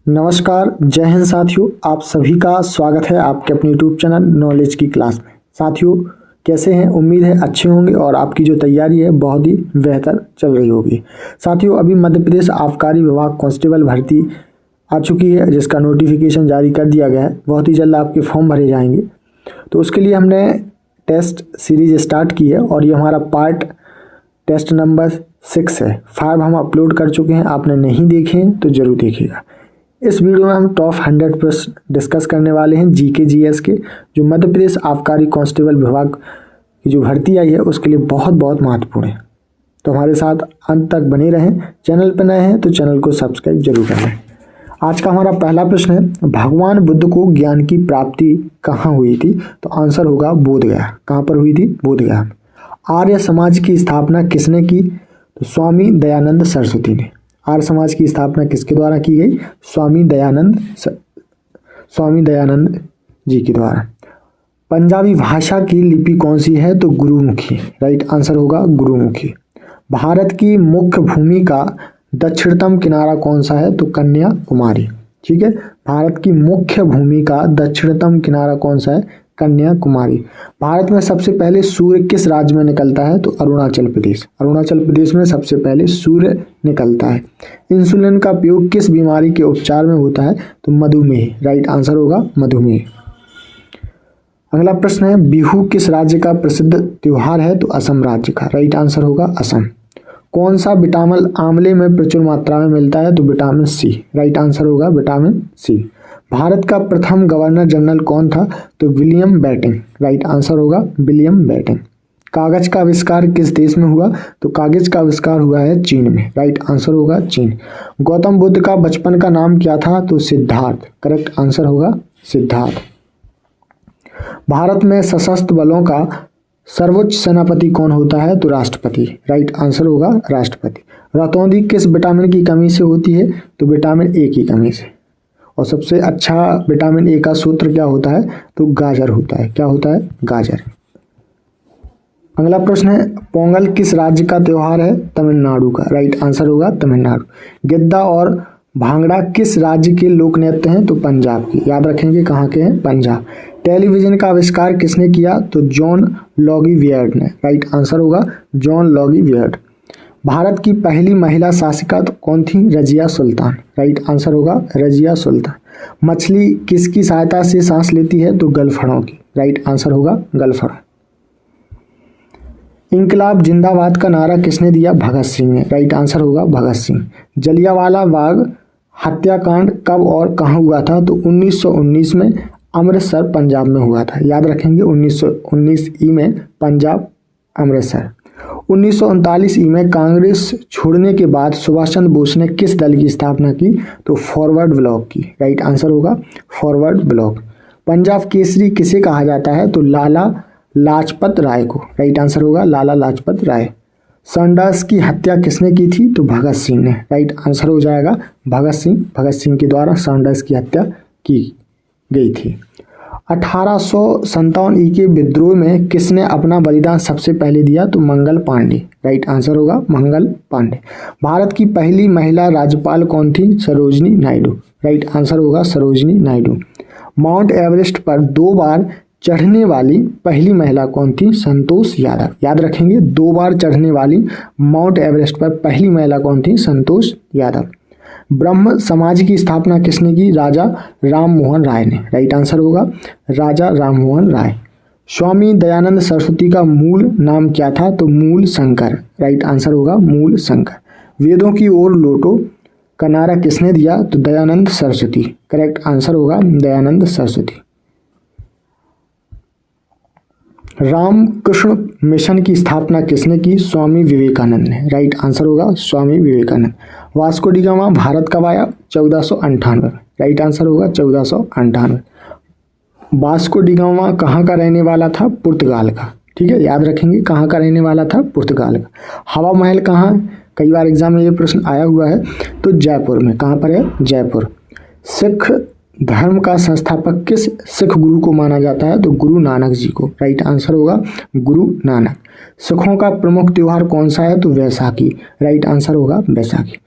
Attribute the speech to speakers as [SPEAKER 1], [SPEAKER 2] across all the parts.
[SPEAKER 1] नमस्कार, जय हिंद साथियों। आप सभी का स्वागत है आपके अपने यूट्यूब चैनल नॉलेज की क्लास में। साथियों, कैसे हैं? उम्मीद है अच्छे होंगे और आपकी जो तैयारी है बहुत ही बेहतर चल रही होगी। साथियों, अभी मध्य प्रदेश आबकारी विभाग कांस्टेबल भर्ती आ चुकी है, जिसका नोटिफिकेशन जारी कर दिया गया है। बहुत ही जल्द आपके फॉर्म भरे जाएंगे। तो उसके लिए हमने टेस्ट सीरीज स्टार्ट की है और ये हमारा पार्ट टेस्ट नंबर 6 है। 5 हम अपलोड कर चुके हैं। आपने नहीं देखे हैं तो ज़रूर देखिएगा। इस वीडियो में हम टॉप 100 प्रश्न डिस्कस करने वाले हैं जीके जीएस के, जो मध्य प्रदेश आबकारी कांस्टेबल विभाग की जो भर्ती आई है उसके लिए बहुत बहुत महत्वपूर्ण है। तो हमारे साथ अंत तक बने रहें। चैनल पर नए हैं तो चैनल को सब्सक्राइब जरूर कर लें। आज का हमारा पहला प्रश्न है, भगवान बुद्ध को ज्ञान की प्राप्ति कहाँ हुई थी? तो आंसर होगा बोधगया। कहाँ पर हुई थी? बोधगया। आर्य समाज की स्थापना किसने की? तो स्वामी दयानंद सरस्वती ने। आर्य समाज की स्थापना किसके द्वारा की गई? स्वामी दयानंद जी के द्वारा। पंजाबी भाषा की लिपि कौन सी है? तो गुरुमुखी। राइट आंसर होगा गुरुमुखी। भारत की मुख्य भूमि का दक्षिणतम किनारा कौन सा है? तो कन्याकुमारी। ठीक है, भारत की मुख्य भूमि का दक्षिणतम किनारा कौन सा है? कन्याकुमारी। भारत में सबसे पहले सूर्य किस राज्य में निकलता है? तो अरुणाचल प्रदेश। अरुणाचल प्रदेश में सबसे पहले सूर्य निकलता है। इंसुलिन का उपयोग किस बीमारी के उपचार में होता है? तो मधुमेह। राइट आंसर होगा मधुमेह। अगला प्रश्न है, बिहू किस राज्य का प्रसिद्ध त्योहार है? तो असम राज्य का। राइट आंसर होगा असम। कौन सा विटामिन आंवले में प्रचुर मात्रा में मिलता है? तो विटामिन सी। राइट आंसर होगा विटामिन सी। भारत का प्रथम गवर्नर जनरल कौन था? तो विलियम बेंटिंक। राइट आंसर होगा विलियम बेंटिंक। कागज का आविष्कार किस देश में हुआ? तो कागज का आविष्कार हुआ है चीन में। राइट आंसर होगा चीन। गौतम बुद्ध का बचपन का नाम क्या था? तो सिद्धार्थ। करेक्ट आंसर होगा सिद्धार्थ। भारत में सशस्त्र बलों का सर्वोच्च सेनापति कौन होता है? तो राष्ट्रपति। राइट आंसर होगा राष्ट्रपति। रतौंधी किस विटामिन की कमी से होती है? तो विटामिन ए की कमी से। और सबसे अच्छा विटामिन ए का सूत्र क्या होता है? तो गाजर होता है। क्या होता है? गाजर। अगला प्रश्न है, पोंगल किस राज्य का त्योहार है? तमिलनाडु का। राइट आंसर होगा तमिलनाडु। गिद्दा और भांगड़ा किस राज्य के लोक नृत्य हैं? तो पंजाब की। याद रखेंगे कहाँ के हैं? पंजाब। टेलीविजन का आविष्कार किसने किया? तो जॉन लॉगी वियर्ड ने। राइट आंसर होगा जॉन लॉगी वियर्ड। भारत की पहली महिला शासिका तो कौन थी? रजिया सुल्तान। राइट आंसर होगा रजिया सुल्तान। मछली किसकी सहायता से सांस लेती है? तो गलफड़ों की। राइट आंसर होगा गलफड़। इंकलाब जिंदाबाद का नारा किसने दिया? भगत सिंह ने। राइट आंसर होगा भगत सिंह। जलियांवाला बाग हत्याकांड कब और कहाँ हुआ था? तो 1919 में अमृतसर पंजाब में हुआ था। याद रखेंगे 1919 ई में पंजाब अमृतसर। 1939 ई में कांग्रेस छोड़ने के बाद सुभाष चंद्र बोस ने किस दल की स्थापना की? तो फॉरवर्ड ब्लॉक की। राइट आंसर होगा फॉरवर्ड ब्लॉक। पंजाब केसरी किसे कहा जाता है? तो लाला लाजपत राय को। राइट आंसर होगा लाला लाजपत राय। सैंडर्स की हत्या किसने की थी? तो भगत सिंह ने। राइट आंसर हो जाएगा भगत सिंह। भगत सिंह के द्वारा सैंडर्स की हत्या की गई थी। 1857 ई के विद्रोह में किसने अपना बलिदान सबसे पहले दिया? तो मंगल पांडे। राइट आंसर होगा मंगल पांडे। भारत की पहली महिला राज्यपाल कौन थी? सरोजनी नायडू। राइट आंसर होगा सरोजनी नायडू। माउंट एवरेस्ट पर 2 बार चढ़ने वाली पहली महिला कौन थी? संतोष यादव। याद रखेंगे 2 बार चढ़ने वाली माउंट एवरेस्ट पर पहली महिला कौन थी? संतोष यादव। ब्रह्म समाज की स्थापना किसने की? राजा राम मोहन राय ने। राइट आंसर होगा राजा राम मोहन राय। स्वामी दयानंद सरस्वती का मूल नाम क्या था? तो मूल शंकर। राइट आंसर होगा मूल शंकर। वेदों की ओर लौटो का नारा किसने दिया? तो दयानंद सरस्वती। करेक्ट आंसर होगा दयानंद सरस्वती। रामकृष्ण मिशन की स्थापना किसने की? स्वामी विवेकानंद ने। राइट आंसर होगा Swami Vivekananda. Vasco da Gama Bharat कब आया? 1498। राइट आंसर होगा 1498। वास्को डी गामा कहाँ का रहने वाला था? पुर्तगाल का। ठीक है, याद रखेंगे कहाँ का रहने वाला था? पुर्तगाल का। हवा महल कहाँ? कई बार एग्जाम में ये प्रश्न आया हुआ है। तो जयपुर में। कहाँ पर है? जयपुर। सिख धर्म का संस्थापक किस सिख गुरु को माना जाता है? तो गुरु नानक जी को। राइट आंसर होगा गुरु नानक। सिखों का प्रमुख त्योहार कौन सा है? तो वैसाखी। राइट आंसर होगा वैसाखी।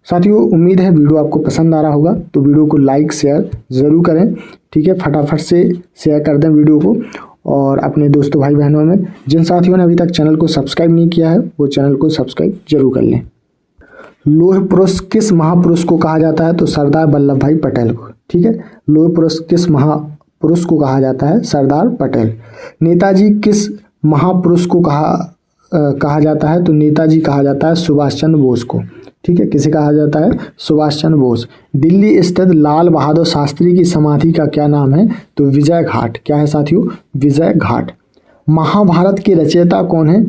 [SPEAKER 1] साथियों उम्मीद है वीडियो आपको पसंद आ रहा होगा, तो वीडियो को लाइक शेयर ज़रूर करें। ठीक है, फटाफट से शेयर कर दें वीडियो को और अपने दोस्तों भाई बहनों में। जिन साथियों ने अभी तक चैनल को सब्सक्राइब नहीं किया है वो चैनल को सब्सक्राइब जरूर कर लें। लौह पुरुष किस महापुरुष को कहा जाता है? तो सरदार वल्लभ भाई पटेल को। ठीक है, लौह पुरुष किस महापुरुष को कहा जाता है? सरदार पटेल। नेताजी किस महापुरुष को कहा जाता है? तो नेताजी कहा जाता है सुभाष चंद्र बोस को। ठीक है, किसे कहा जाता है? सुभाष चंद्र बोस। दिल्ली स्थित लाल बहादुर शास्त्री की समाधि का क्या नाम है? तो विजय घाट। क्या है साथियों? विजय घाट। महाभारत के रचयिता कौन है?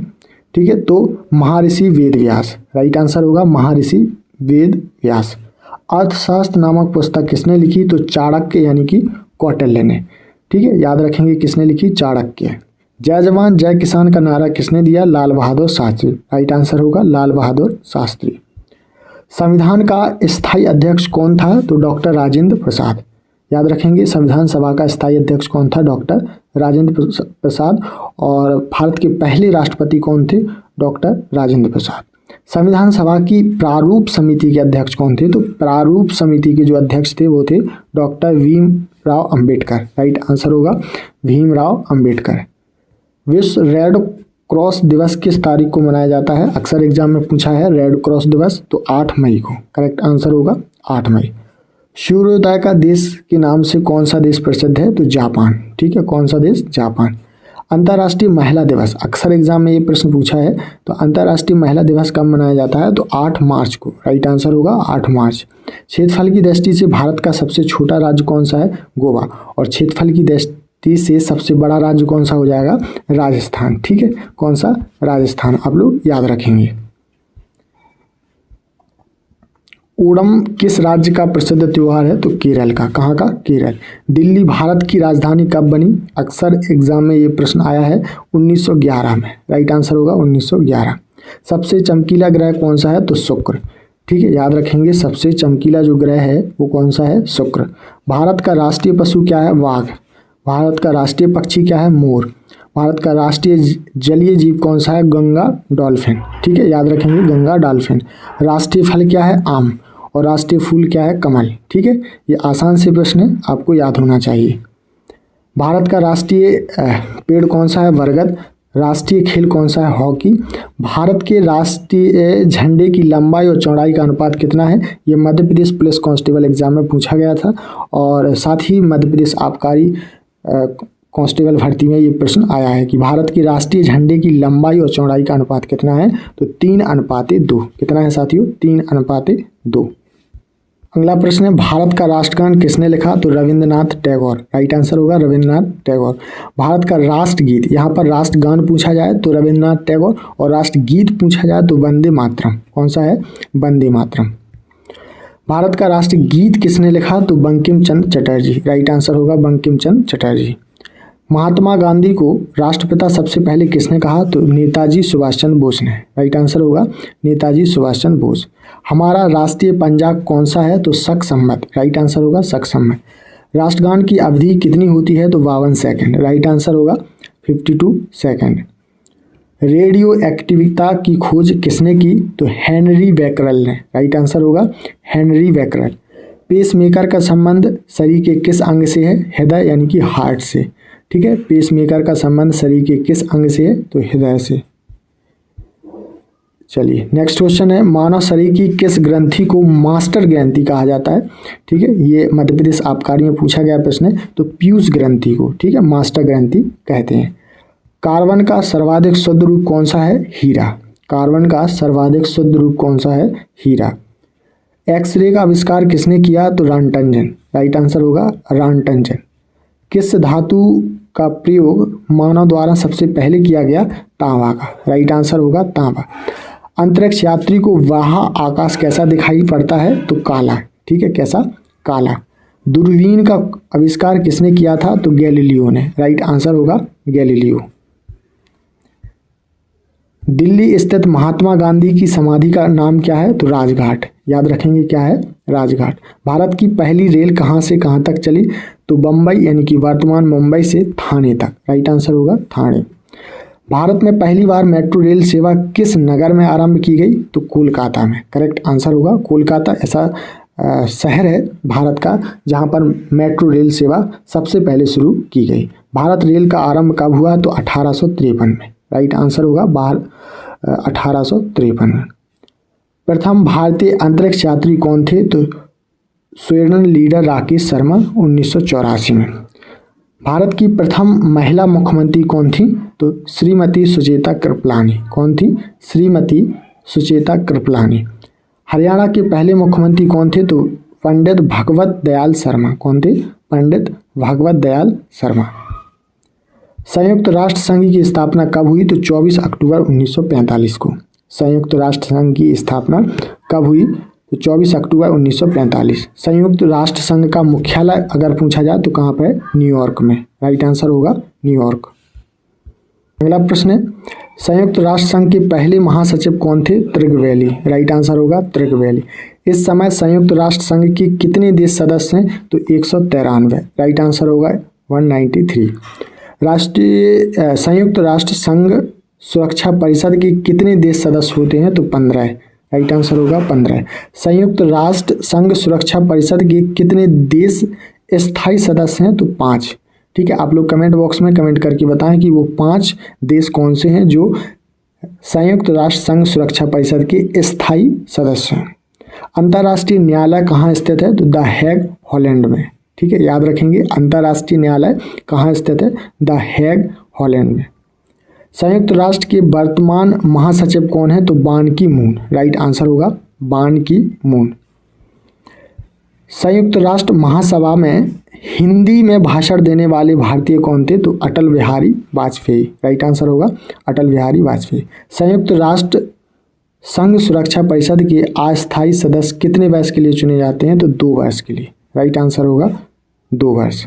[SPEAKER 1] ठीक है, तो महर्षि वेद व्यास। राइट आंसर होगा महर्षि वेद व्यास। अर्थशास्त्र नामक पुस्तक किसने लिखी? तो चाणक्य यानी कि कौटिल्य ने। ठीक है, याद रखेंगे किसने लिखी? चाणक्य। जय जवान जय किसान का नारा किसने दिया? लाल बहादुर शास्त्री। राइट आंसर होगा लाल बहादुर शास्त्री। संविधान का स्थायी अध्यक्ष कौन था? तो डॉक्टर राजेंद्र प्रसाद। याद रखेंगे संविधान सभा का स्थायी अध्यक्ष कौन था? डॉक्टर राजेंद्र प्रसाद। और भारत के पहले राष्ट्रपति कौन थे? डॉक्टर राजेंद्र प्रसाद। संविधान सभा की प्रारूप समिति के अध्यक्ष कौन थे? तो प्रारूप समिति के जो अध्यक्ष थे वो थे doctor Bhimrao Ambedkar. Right answer होगा भीमराव अंबेडकर। विश्व रेड क्रॉस दिवस किस तारीख को मनाया जाता है? अक्सर एग्जाम में पूछा है रेड क्रॉस दिवस, तो 8 मई को। करेक्ट आंसर होगा 8 मई। सूर्योदय का देश के नाम से कौन सा देश प्रसिद्ध है? तो जापान। ठीक है, कौन सा देश? जापान। अंतर्राष्ट्रीय महिला दिवस, अक्सर एग्जाम में ये प्रश्न पूछा है, तो अंतर्राष्ट्रीय महिला दिवस कब मनाया जाता है? तो 8 मार्च को। राइट आंसर होगा 8 मार्च। क्षेत्रफल की दृष्टि से भारत का सबसे छोटा राज्य कौन सा है? गोवा। और क्षेत्रफल की दृष्टि से सबसे बड़ा राज्य कौन सा हो जाएगा? राजस्थान। ठीक है, कौन सा? राजस्थान। आप लोग याद रखेंगे। ओणम किस राज्य का प्रसिद्ध त्योहार है? तो केरल का। कहाँ का? केरल। दिल्ली भारत की राजधानी कब बनी? अक्सर एग्जाम में ये प्रश्न आया है 1911 में। राइट आंसर होगा 1911। सबसे चमकीला ग्रह कौन सा है? तो शुक्र। ठीक है, याद रखेंगे सबसे चमकीला जो ग्रह है वो कौन सा है? शुक्र। भारत का राष्ट्रीय पशु क्या है? वाघ। भारत का राष्ट्रीय पक्षी क्या है? मोर। भारत का राष्ट्रीय जलीय जीव कौन सा है? गंगा डॉल्फिन। ठीक है, याद रखेंगे गंगा डॉल्फिन। राष्ट्रीय फल क्या है? आम। और राष्ट्रीय फूल क्या है? कमल। ठीक है, ये आसान से प्रश्न है, आपको याद होना चाहिए। भारत का राष्ट्रीय पेड़ कौन सा है? बरगद। राष्ट्रीय खेल कौन सा है? हॉकी। भारत के राष्ट्रीय झंडे की लंबाई और चौड़ाई का अनुपात कितना है? ये Madhya Pradesh police constable exam में पूछा गया था और साथ ही मध्य प्रदेश आबकारी कांस्टेबल भर्ती में ये प्रश्न आया है कि भारत के राष्ट्रीय झंडे की लंबाई और चौड़ाई का अनुपात कितना है? तो 3:2। कितना है साथियों? 3:2। अगला प्रश्न है भारत का राष्ट्रगान किसने लिखा? तो रविंद्रनाथ टैगोर। राइट आंसर होगा रविंद्रनाथ टैगोर। भारत का राष्ट्रगीत, यहाँ पर राष्ट्रगान पूछा जाए तो रविंद्रनाथ टैगोर, और राष्ट्रगीत पूछा जाए तो वंदे मातरम। कौन सा है? वंदे मातरम। भारत का राष्ट्रगीत किसने लिखा? तो बंकिम चंद्र चटर्जी। राइट आंसर होगा बंकिम चंद्र चटर्जी। महात्मा गांधी को राष्ट्रपिता सबसे पहले किसने कहा? तो नेताजी सुभाष चंद्र बोस ने। राइट आंसर होगा नेताजी सुभाष चंद्र बोस। हमारा राष्ट्रीय पंजाब कौन सा है? तो शक सम्मत। राइट आंसर होगा शक सम्मत। राष्ट्रगान की अवधि कितनी होती है? तो 52 सेकंड। राइट आंसर होगा 52 सेकंड। रेडियो एक्टिविता की खोज किसने की? तो हेनरी बैकरल ने। राइट आंसर होगा हेनरी बैकरल। पेसमेकर का संबंध शरीर के किस अंग से है? हृदय यानी कि हार्ट से। ठीक है, पेसमेकर का संबंध शरीर के किस अंग से है? तो हृदय से। चलिए नेक्स्ट क्वेश्चन है मानव शरीर की किस ग्रंथि को मास्टर ग्रंथि कहा जाता है? ठीक है, ये मध्य प्रदेश आबकारी में पूछा गया प्रश्न है, तो पीयूष ग्रंथि को ठीक है मास्टर ग्रंथि कहते हैं। कार्बन का सर्वाधिक शुद्ध रूप कौन सा है? हीरा। कार्बन का सर्वाधिक शुद्ध रूप कौन सा है? हीरा। एक्सरे का आविष्कार किसने किया? तो रानटंजन। राइट आंसर होगा रानटंजन। किस धातु का प्रयोग मानव द्वारा सबसे पहले किया गया? तांबा का। राइट आंसर होगा तांबा। अंतरिक्ष यात्री को वह आकाश कैसा दिखाई पड़ता है? तो काला। ठीक है, कैसा? काला। दूरबीन का आविष्कार किसने किया था? तो गैलीलियो ने। राइट आंसर होगा गैलीलियो। दिल्ली स्थित महात्मा गांधी की समाधि का नाम क्या है? तो राजघाट। याद रखेंगे क्या है? राजघाट। भारत की पहली रेल कहाँ से कहाँ तक चली? तो बम्बई यानी कि वर्तमान मुंबई से थाने तक। राइट आंसर होगा थाने। भारत में पहली बार मेट्रो रेल सेवा किस नगर में आरंभ की गई? तो कोलकाता में। करेक्ट आंसर होगा कोलकाता। ऐसा शहर है भारत का जहां पर मेट्रो रेल सेवा सबसे पहले शुरू की गई। भारत रेल का आरंभ कब हुआ? तो 1853 में। राइट आंसर होगा 1853 में। प्रथम भारतीय अंतरिक्ष यात्री कौन थे? तो स्वीडन लीडर राकेश शर्मा 1984 में। भारत की प्रथम महिला मुख्यमंत्री कौन थी? तो श्रीमती सुचेता कृपलानी। कौन थी? श्रीमती सुचेता कृपलानी। हरियाणा के पहले मुख्यमंत्री कौन थे? तो पंडित भगवत दयाल शर्मा। कौन थे? पंडित भगवत दयाल शर्मा। संयुक्त राष्ट्र संघ की स्थापना कब हुई? तो 24 अक्टूबर 1945 को। संयुक्त राष्ट्र संघ की स्थापना कब हुई? तो 24 अक्टूबर 1945। संयुक्त राष्ट्र संघ का मुख्यालय अगर पूछा जाए तो कहाँ पर है? न्यूयॉर्क में। राइट आंसर होगा न्यूयॉर्क। अगला प्रश्न है, संयुक्त राष्ट्र संघ के पहले महासचिव कौन थे? त्रिगवेली। राइट आंसर होगा त्रिगवेली। इस समय संयुक्त राष्ट्र संघ के कितने देश सदस्य हैं? तो 193। राइट आंसर होगा 193। राष्ट्रीय संयुक्त राष्ट्र संघ सुरक्षा परिषद के कितने देश सदस्य होते हैं? तो 15। राइट आंसर होगा 15। संयुक्त राष्ट्र संघ सुरक्षा परिषद के कितने देश स्थायी सदस्य हैं? तो 5। ठीक है, आप लोग कमेंट बॉक्स में कमेंट करके बताएं कि वो 5 देश कौन से हैं जो संयुक्त राष्ट्र संघ सुरक्षा परिषद के स्थायी सदस्य हैं। अंतर्राष्ट्रीय न्यायालय कहाँ स्थित है? तो द हेग हॉलैंड में। ठीक है, याद रखेंगे अंतर्राष्ट्रीय न्यायालय कहाँ स्थित है? द हेग हॉलैंड में। संयुक्त राष्ट्र के वर्तमान महासचिव कौन है? तो बान की मून। राइट आंसर होगा बान की मून। संयुक्त राष्ट्र महासभा में हिंदी में भाषण देने वाले भारतीय कौन थे? तो अटल बिहारी वाजपेयी। राइट आंसर होगा अटल बिहारी वाजपेयी। संयुक्त राष्ट्र संघ सुरक्षा परिषद के अस्थायी सदस्य कितने वर्ष के लिए चुने जाते हैं? तो 2 वर्ष के लिए। राइट आंसर होगा 2 वर्ष।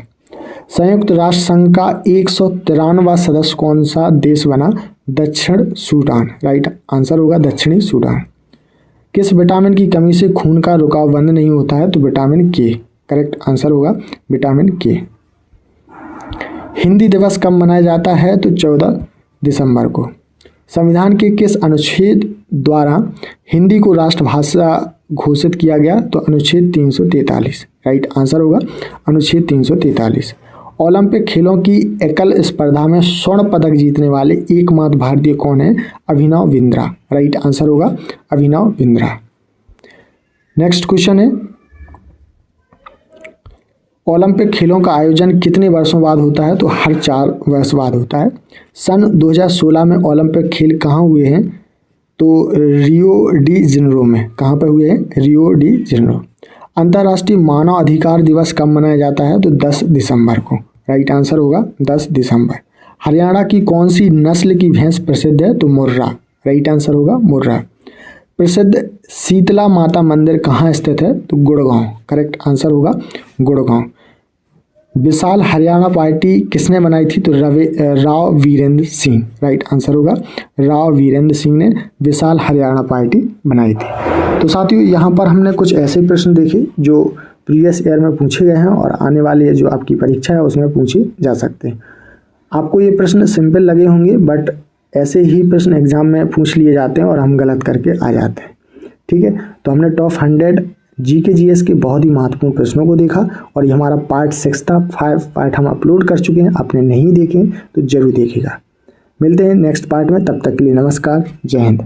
[SPEAKER 1] संयुक्त राष्ट्र संघ का 193वां सदस्य कौन सा देश बना? दक्षिण सूडान। राइट आंसर होगा दक्षिणी सूडान। किस विटामिन की कमी से खून का रुकाव बंद नहीं होता है? तो विटामिन के। करेक्ट आंसर होगा विटामिन के। हिंदी दिवस कब मनाया जाता है? तो 14 दिसंबर को। संविधान के किस अनुच्छेद द्वारा हिंदी को राष्ट्रभाषा घोषित किया गया? तो अनुच्छेद 343। राइट आंसर होगा अनुच्छेद 343। ओलंपिक खेलों की एकल स्पर्धा में स्वर्ण पदक जीतने वाले एकमात्र भारतीय कौन है? अभिनव बिंद्रा। राइट आंसर होगा अभिनव बिंद्रा। नेक्स्ट क्वेश्चन है, ओलंपिक खेलों का आयोजन कितने वर्षों बाद होता है? तो हर 4 वर्ष बाद होता है। सन 2016 में ओलंपिक खेल कहाँ हुए हैं? तो रियो डी जेनेरो में। कहाँ पर हुए हैं? Rio de Janeiro. अंतर्राष्ट्रीय मानव अधिकार दिवस कब मनाया जाता है? तो 10 दिसंबर को। राइट आंसर होगा 10 दिसंबर। हरियाणा की कौन सी नस्ल की भैंस प्रसिद्ध है? तो मुर्रा। राइट आंसर होगा मुर्रा। प्रसिद्ध शीतला माता मंदिर कहाँ स्थित है? तो गुड़गांव। करेक्ट आंसर होगा गुड़गांव। विशाल हरियाणा पार्टी किसने बनाई थी? तो राव वीरेंद्र सिंह। राइट आंसर होगा राव वीरेंद्र सिंह ने विशाल हरियाणा पार्टी बनाई थी। तो साथियों, यहाँ पर हमने कुछ ऐसे प्रश्न देखे जो प्रीवियस ईयर में पूछे गए हैं और आने वाली जो आपकी परीक्षा है उसमें पूछे जा सकते हैं। आपको ये प्रश्न सिंपल लगे होंगे, बट ऐसे ही प्रश्न एग्जाम में पूछ लिए जाते हैं और हम गलत करके आ जाते हैं। ठीक है, तो हमने टॉप 100 जीके जीएस के बहुत ही महत्वपूर्ण प्रश्नों को देखा और ये हमारा पार्ट 6 था। 5 पार्ट हम अपलोड कर चुके हैं, आपने नहीं देखे तो जरूर देखिएगा। मिलते हैं नेक्स्ट पार्ट में, तब तक के लिए नमस्कार, जय हिंद।